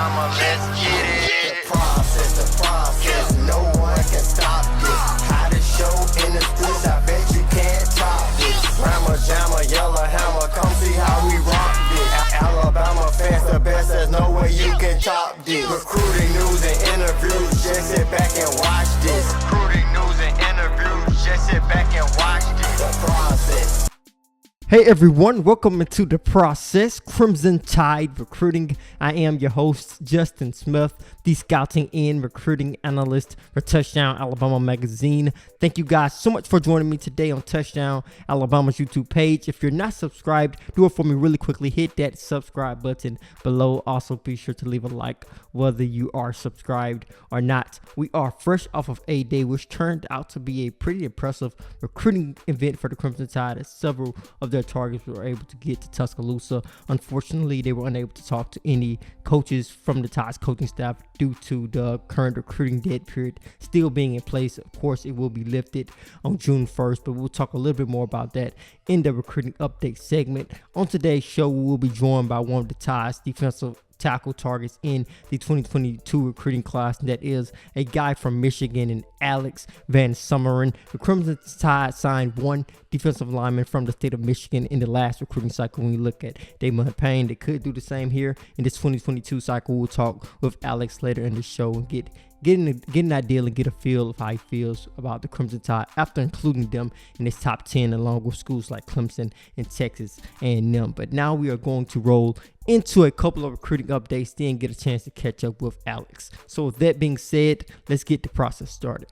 Alabama, let's get it. The process, no one can stop this. Hottest show in the streets, I bet you can't top this. Rammer, jammer, yellow hammer, come see how we rock this. Alabama fans, the best, there's no way you can top this. Recruiting news and interviews, just sit back and watch this. Recruiting news and interviews, just sit back and watch this. The process. Hey everyone, welcome into The Process, Crimson Tide Recruiting. I am your host, Justin Smith, the scouting and recruiting analyst for Touchdown Alabama magazine. Thank you guys so much for joining me today on Touchdown Alabama's YouTube page. If you're not subscribed, do it for me really quickly. Hit that subscribe button below. Also, be sure to leave a like whether you are subscribed or not. We are fresh off of A Day, which turned out to be a pretty impressive recruiting event for the Crimson Tide, as several of their targets were able to get to Tuscaloosa. Unfortunately, they were unable to talk to any coaches from the Tide's coaching staff due to the current recruiting dead period still being in place. Of course, it will be lifted on June 1st, but we'll talk a little bit more about that in the recruiting update segment. On today's show, we will be joined by one of the Tide's defensive tackle targets in the 2022 recruiting class. That is a guy from Michigan, and Alex VanSumeren. The Crimson Tide signed one defensive lineman from the state of Michigan in the last recruiting cycle. When you look at Damon Payne, they could do the same here in this 2022 cycle. We'll talk with Alex later in the show and get an idea and get a feel of how he feels about the Crimson Tide after including them in his top 10 along with schools like Clemson and Texas A&M. But now we are going to roll into a couple of recruiting updates, then get a chance to catch up with Alex. So with that being said, let's get the process started.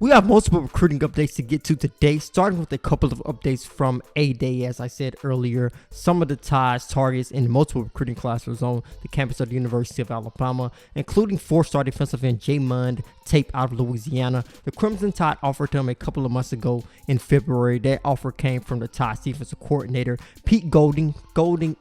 We have multiple recruiting updates to get to today, starting with a couple of updates from A Day. As I said earlier, some of the Tide's targets in multiple recruiting classes on the campus of the University of Alabama, including four-star defensive end J. Mund Tape out of Louisiana. The Crimson Tide offered him a couple of months ago in February. That offer came from the Tide's defensive coordinator, Pete Golding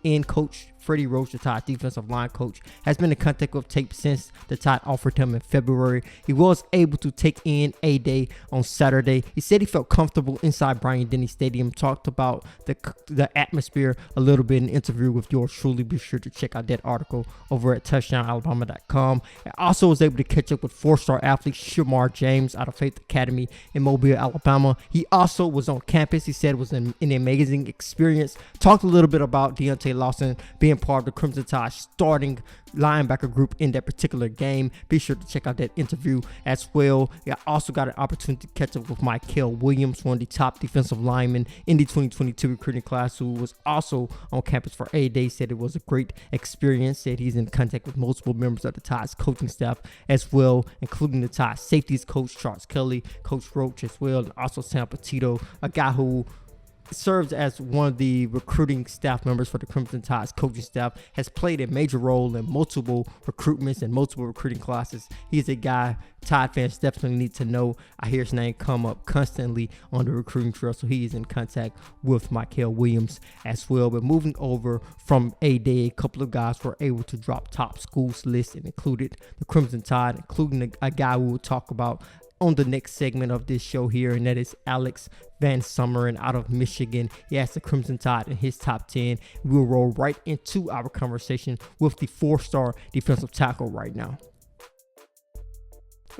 and coach Freddie Roach, the Tide defensive line coach, has been in contact with Tape since the Tide offered him in February. He was able to take in A Day on Saturday. He said he felt comfortable inside Bryant-Denny Stadium, talked about the atmosphere a little bit in an interview with yours truly. Be sure to check out that article over at touchdownalabama.com. I also was able to catch up with four-star athlete Shamar James out of Faith Academy in Mobile, Alabama. He also was on campus. He said it was an amazing experience. Talked a little bit about Deontay Lawson being part of the Crimson Tide starting linebacker group in that particular game. Be sure to check out that interview as well. I also got an opportunity to catch up with Michael Williams, one of the top defensive linemen in the 2022 recruiting class, who was also on campus for A Day. Said it was a great experience. Said he's in contact with multiple members of the Tide's coaching staff as well, including the Tide's safeties coach Charles Kelly, Coach Roach as well, and also Sam Petito, a guy who serves as one of the recruiting staff members for the Crimson Tide's coaching staff, has played a major role in multiple recruitments and multiple recruiting classes. He's a guy Tide fans definitely need to know. I hear his name come up constantly on the recruiting trail, so he is in contact with Michael Williams as well. But moving over from A Day, a couple of guys were able to drop top schools lists and included the Crimson Tide, including a guy we will talk about on the next segment of this show here, and that is Alex VanSumeren out of Michigan. He has the Crimson Tide in his top 10. We'll roll right into our conversation with the four-star defensive tackle right now.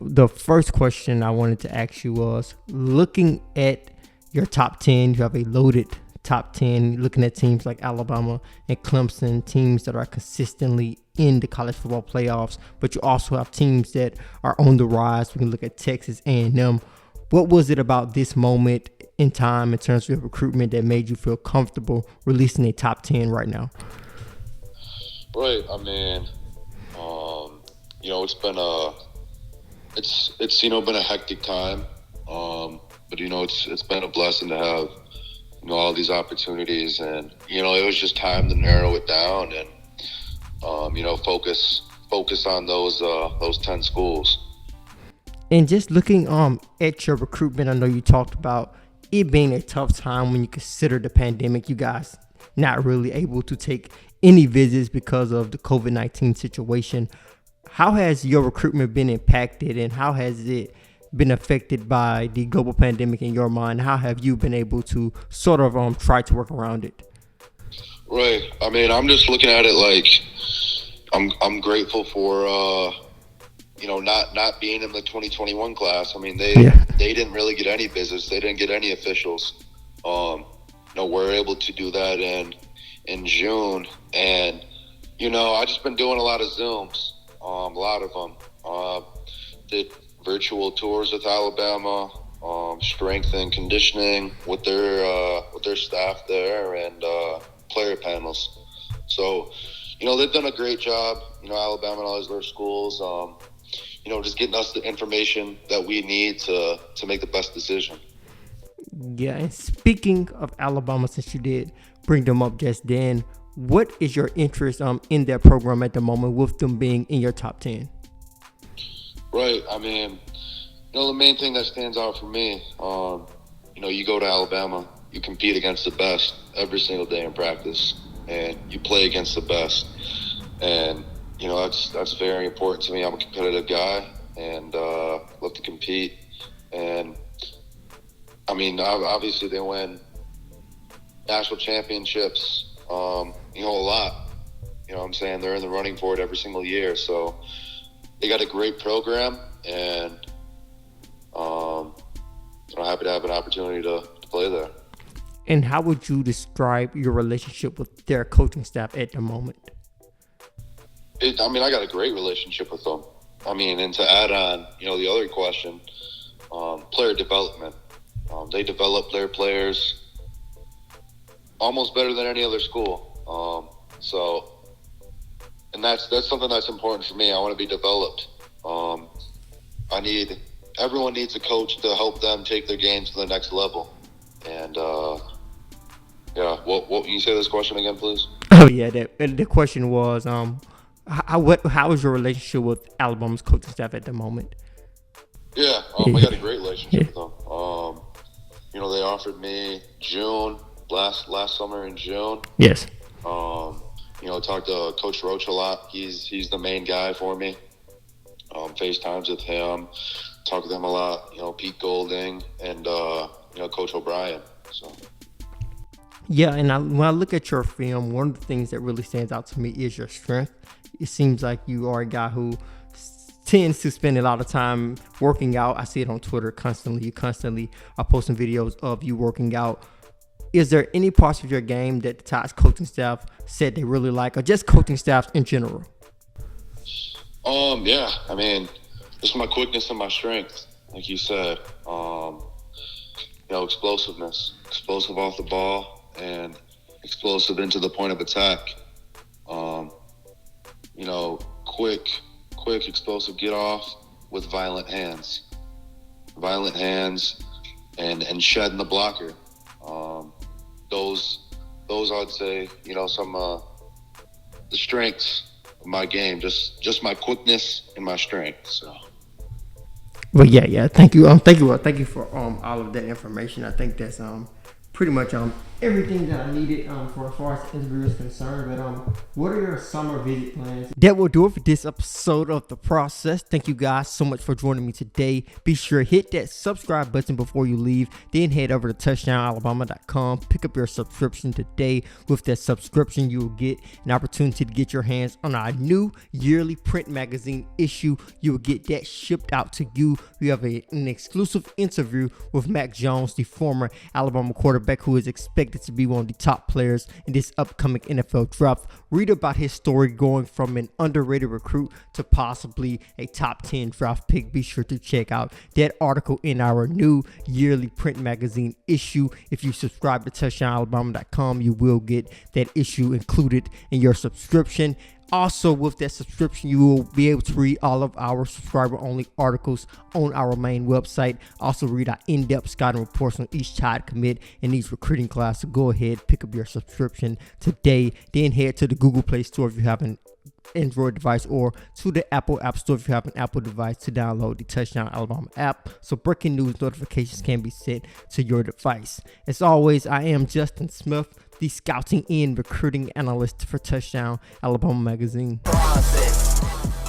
The first question I wanted to ask you was, looking at your top 10, you have a loaded top 10, looking at teams like Alabama and Clemson, teams that are consistently in the college football playoffs, but you also have teams that are on the rise. We can look at Texas A&M. What was it about this moment in time in terms of your recruitment that made you feel comfortable releasing a top 10 right now? Right. I mean, it's been been a hectic time. But it's been a blessing to have all these opportunities, and it was just time to narrow it down and focus on those 10 schools. And just looking at your recruitment, I know you talked about it being a tough time when you consider the pandemic. You guys not really able to take any visits because of the COVID-19 situation. How has your recruitment been impacted, and how has it been affected by the global pandemic in your mind? How have you been able to sort of try to work around it? Right. I mean, I'm just looking at it like I'm grateful for not being in the 2021 class. I mean, they didn't really get any visits. They didn't get any officials. We're able to do that in June, and I just been doing a lot of Zooms, a lot of them. Did virtual tours with Alabama, strength and conditioning with their staff there, and player panels. So, they've done a great job. Alabama and all these other schools. Just getting us the information that we need to make the best decision. Yeah, and speaking of Alabama, since you did bring them up just then, what is your interest in their program at the moment, with them being in your top 10? Right. I mean, the main thing that stands out for me, you go to Alabama, you compete against the best every single day in practice, and you play against the best. And, that's very important to me. I'm a competitive guy and love to compete. And, I mean, obviously they win national championships, a lot. What I'm saying? They're in the running for it every single year. So they got a great program, and I'm happy to have an opportunity to play there. And how would you describe your relationship with their coaching staff at the moment? I got a great relationship with them. And to add on, the other question, player development. They develop their players almost better than any other school. And that's something that's important for me. I want to be developed. Everyone needs a coach to help them take their games to the next level. And what can you say this question again, please? Oh yeah, the question was how is your relationship with Alabama's coaching staff at the moment? Yeah, I got a great relationship with them. They offered me last summer in June. Yes. Talked to Coach Roach a lot. He's the main guy for me. FaceTimes with him. Talk with him a lot. Pete Golding and Coach O'Brien. So. Yeah, and when I look at your film, one of the things that really stands out to me is your strength. It seems like you are a guy who tends to spend a lot of time working out. I see it on Twitter constantly. You constantly are posting videos of you working out. Is there any parts of your game that the Tide's coaching staff said they really like, or just coaching staffs in general? Yeah. Just my quickness and my strength, like you said. Explosiveness, explosive off the ball, and explosive into the point of attack. Quick, explosive get off with violent hands, and shedding the blocker. Those I'd say, some the strengths of my game, just my quickness and my strength. So. Well, yeah. Thank you. Thank you for all of that information. I think that's pretty much everything that I needed for as far as the interview is concerned. But what are your summer visit plans? That will do it for this episode of The Process. Thank you guys so much for joining me today. Be sure to hit that subscribe button before you leave. Then head over to touchdownalabama.com. Pick up your subscription today. With that subscription, you will get an opportunity to get your hands on our new yearly print magazine issue. You will get that shipped out to you. We have an exclusive interview with Mac Jones, the former Alabama quarterback who is expected to be one of the top players in this upcoming NFL draft. Read about his story going from an underrated recruit to possibly a top 10 draft pick. Be sure to check out that article in our new yearly print magazine issue. If you subscribe to touchdownalabama.com, you will get that issue included in your subscription. Also, with that subscription, you will be able to read all of our subscriber-only articles on our main website. Also, read our in-depth scouting reports on each Tide commit and each recruiting class. So go ahead, pick up your subscription today. Then head to the Google Play Store if you have an Android device, or to the Apple App Store if you have an Apple device, to download the Touchdown Alabama app so breaking news notifications can be sent to your device. As always, I am Justin Smith, the scouting and recruiting analyst for Touchdown Alabama magazine. Process.